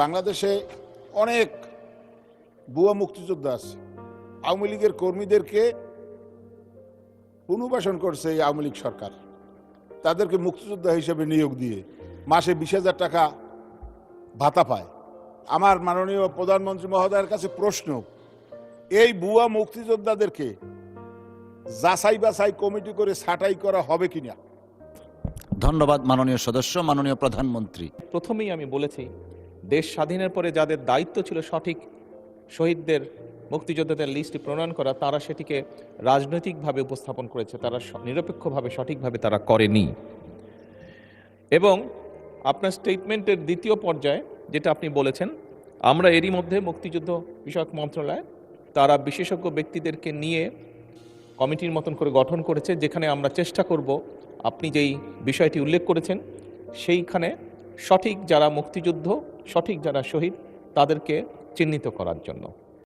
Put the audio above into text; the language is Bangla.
বাংলাদেশে অনেক ভুয়া মুক্তিযোদ্ধা আছে। আওয়ামী লীগের কর্মীদেরকে পুনর্বাসন করছে এই আওয়ামী লীগ সরকার, তাদেরকে মুক্তিযোদ্ধা হিসেবে নিয়োগ দিয়ে মাসে 20,000 টাকা ভাতা পায়। আমার মাননীয় প্রধানমন্ত্রী মহোদয়ের কাছে প্রশ্ন, এই ভুয়া মুক্তিযোদ্ধাদেরকে যাচাই বাছাই কমিটি করে ছাঁটাই করা হবে কিনা? ধন্যবাদ মাননীয় সদস্য। মাননীয় প্রধানমন্ত্রী। প্রথমেই আমি বলেছি, দেশ স্বাধীনের পরে যাদের দায়িত্ব ছিল সঠিক শহীদদের মুক্তিযোদ্ধাদের লিস্টটি প্রণয়ন করা, তারা সেটিকে রাজনৈতিকভাবে উপস্থাপন করেছে, তারা নিরপেক্ষভাবে সঠিকভাবে তারা করেনি। এবং আপনার স্টেটমেন্টের দ্বিতীয় পর্যায়ে যেটা আপনি বলেছেন, আমরা এরই মধ্যে মুক্তিযুদ্ধ বিষয়ক মন্ত্রণালয় তারা বিশেষজ্ঞ ব্যক্তিদেরকে নিয়ে কমিটির মতন করে গঠন করেছে, যেখানে আমরা চেষ্টা করব আপনি যেই বিষয়টি উল্লেখ করেছেন সেইখানে সঠিক যারা মুক্তিযুদ্ধ, সঠিক যারা শহীদ, তাদেরকে চিহ্নিত করার জন্য।